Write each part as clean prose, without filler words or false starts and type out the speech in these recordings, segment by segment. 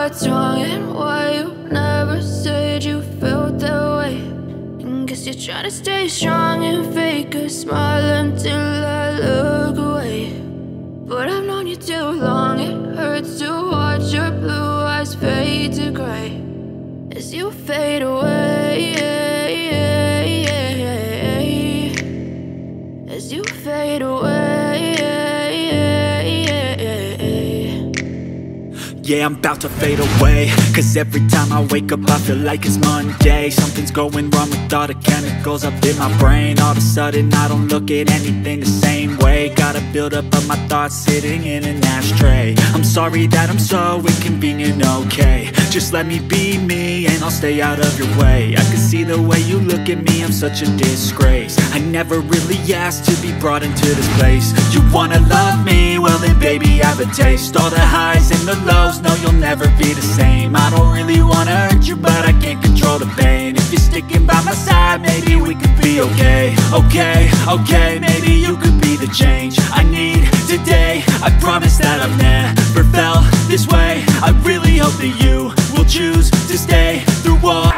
what's wrong and why you never said you felt that way. And guess you're trying to stay strong and fake a smile until I look away. But I've known you too long, it hurts to watch your blue eyes fade to gray as you fade away, as you fade away. Yeah, I'm about to fade away, cause every time I wake up I feel like it's Monday. Something's going wrong with all the chemicals up in my brain. All of a sudden I don't look at anything the same way. Got a buildup of my thoughts sitting in an ashtray. I'm sorry that I'm so inconvenient, okay. Just let me be me and I'll stay out of your way. I can see the way you look at me, I'm such a disgrace. I never really asked to be brought into this place. You wanna love me? Well then baby, have a taste. All the highs and the lows, no, you'll never be the same. I don't really wanna hurt you, but I can't control the pain. If you're sticking by my side, maybe we could be okay. Okay, okay, maybe you could be the change I need today. I promise that I've never felt this way. I really hope that you will choose to stay through all.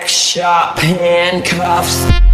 Shop handcuffs.